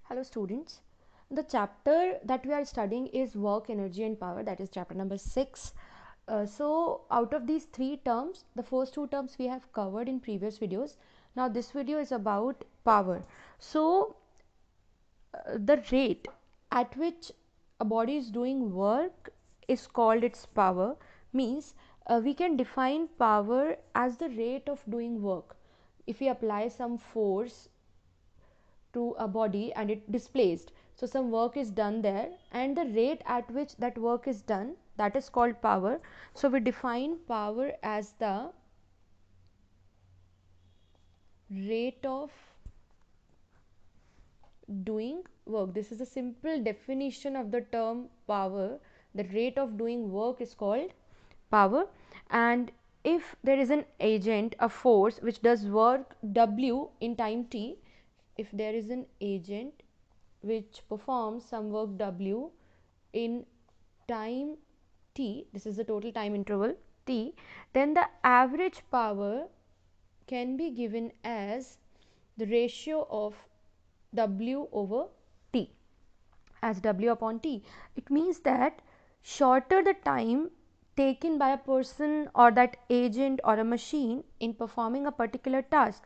Hello students, the chapter that we are studying is work, energy and power, that is chapter number 6. So out of these three terms, the first two terms we have covered in previous videos. Now this video is about power. So the rate at which a body is doing work is called its power. Means we can define power as the rate of doing work. If we apply some force to a body and it displaced, so some work is done there and the rate at which that work is done, that is called power. So we define power as the rate of doing work. This is a simple definition of the term power. The rate of doing work is called power. And if there is an agent, a force which does work W in time t, if there is an agent which performs some work W in time t, this is the total time interval t, then the average power can be given as the ratio of W over T, as W upon T. It means that shorter the time taken by a person or that agent or a machine in performing a particular task,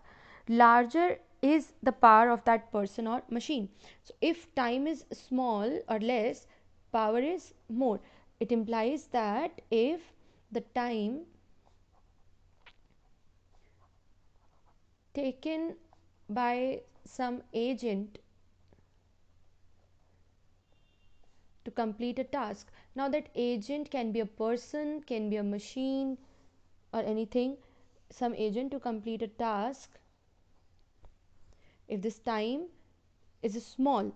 larger is the power of that person or machine. So if time is small or less, power is more. It implies that if the time taken by some agent to complete a task, now that agent can be a person, can be a machine or anything, some agent to complete a task, if this time is small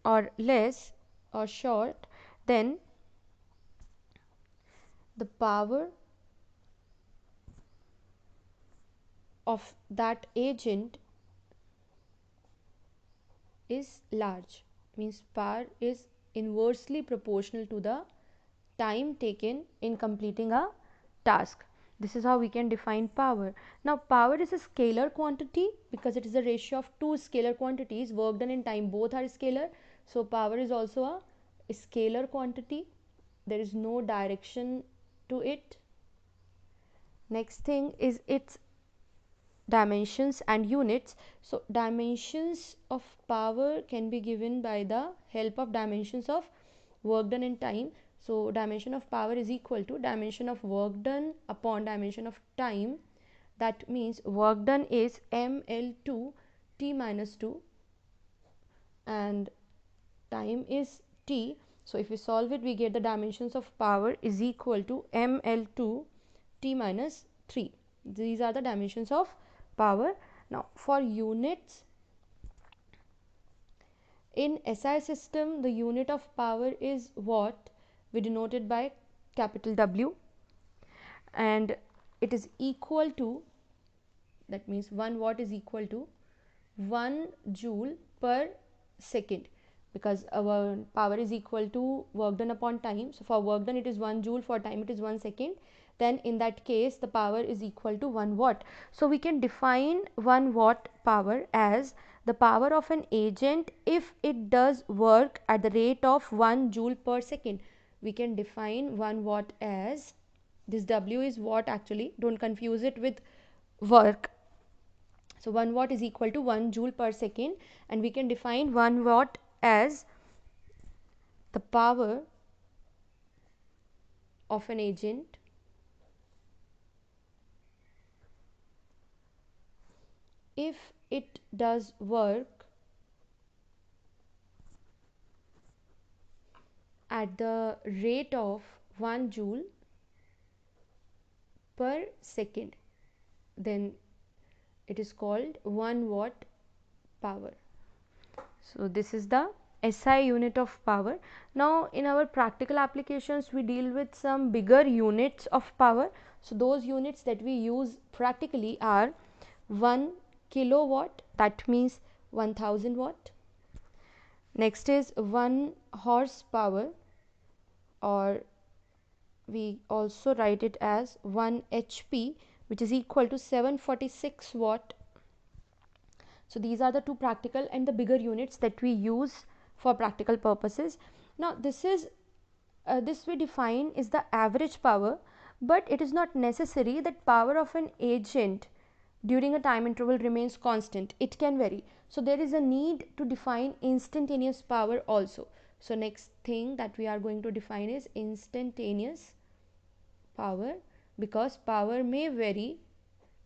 or less or short, then the power of that agent is large. Means power is inversely proportional to the time taken in completing a task. This is how we can define power. Now power is a scalar quantity because it is a ratio of two scalar quantities, work done and time both are scalar. So power is also a scalar quantity. There is no direction to it. Next thing is its dimensions and units. So dimensions of power can be given by the help of dimensions of work done in time. So dimension of power is equal to dimension of work done upon dimension of time. That means work done is ml2 t minus 2 and time is t. So if we solve it, we get the dimensions of power is equal to ml2 t minus 3. These are the dimensions of power. Now for units, in SI system the unit of power is watt. We denote it by capital W and it is equal to, that means 1 watt is equal to 1 joule per second, because our power is equal to work done upon time. So for work done it is 1 joule, for time it is 1 second, then in that case the power is equal to 1 watt. So we can define 1 watt power as the power of an agent if it does work at the rate of 1 joule per second. We can define 1 watt as, this W is watt actually, don't confuse it with work. So 1 watt is equal to 1 joule per second, and we can define 1 watt as the power of an agent if it does work at the rate of 1 joule per second, then it is called 1 watt power. So this is the SI unit of power. Now in our practical applications we deal with some bigger units of power. So those units that we use practically are 1 kilowatt, that means 1000 watt. Next is 1 horsepower, or we also write it as 1 HP, which is equal to 746 watt. So these are the two practical and the bigger units that we use for practical purposes. Now this we define is the average power, but it is not necessary that power of an agent during a time interval remains constant. It can vary. So there is a need to define instantaneous power also. So next thing that we are going to define is instantaneous power, because power may vary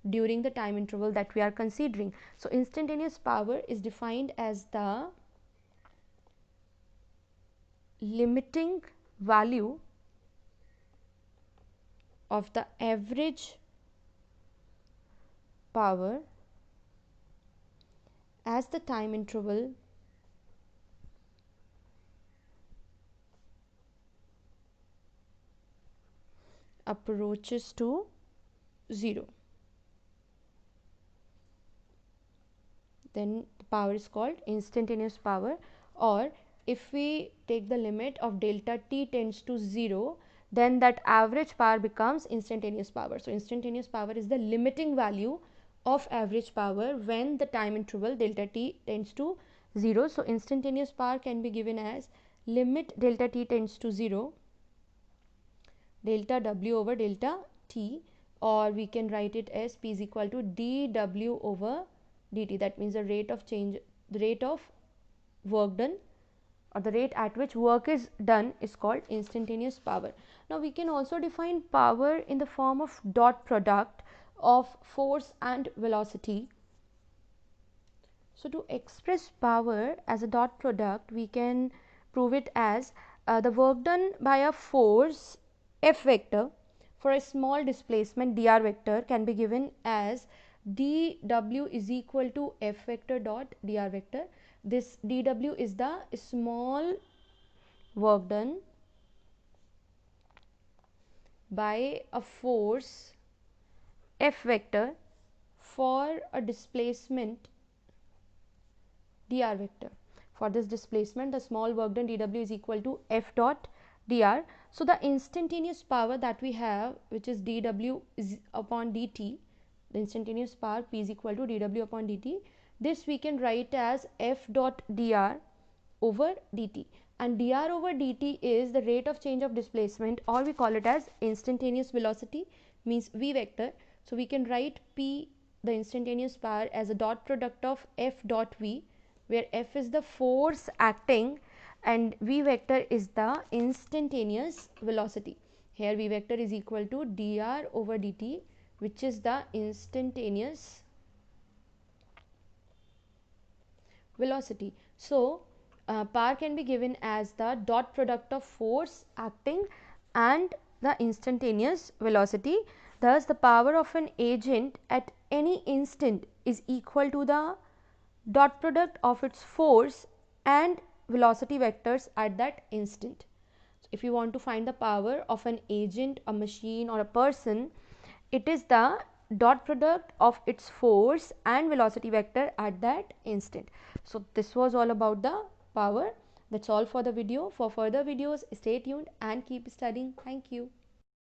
during the time interval that we are considering. So instantaneous power is defined as the limiting value of the average power as the time interval approaches to 0. Then the power is called instantaneous power. Or if we take the limit of delta t tends to 0, then that average power becomes instantaneous power. So instantaneous power is the limiting value of average power when the time interval delta t tends to 0. So instantaneous power can be given as limit delta t tends to 0 delta w over delta t, or we can write it as p is equal to dw over dt. That means the rate of change, the rate of work done, or the rate at which work is done is called instantaneous power. Now we can also define power in the form of dot product of force and velocity. So to express power as a dot product, we can prove it as the work done by a force F vector for a small displacement dr vector can be given as dw is equal to F vector dot dr vector. This dw is the small work done by a force F vector for a displacement dr vector. For this displacement, the small work done dw is equal to F dot dr. So the instantaneous power that we have, which is dw is upon dt, the instantaneous power p is equal to dw upon dt, this we can write as F dot dr over dt, and dr over dt is the rate of change of displacement, or we call it as instantaneous velocity, means v vector. So we can write p, the instantaneous power, as a dot product of F dot v, where F is the force acting and v vector is the instantaneous velocity. Here v vector is equal to dr over dt, which is the instantaneous velocity. So power can be given as the dot product of force acting and the instantaneous velocity. Thus the power of an agent at any instant is equal to the dot product of its force and velocity vectors at that instant. So if you want to find the power of an agent, a machine, or a person, it is the dot product of its force and velocity vector at that instant. So this was all about the power. That's all for the video. For further videos, stay tuned and keep studying. Thank you.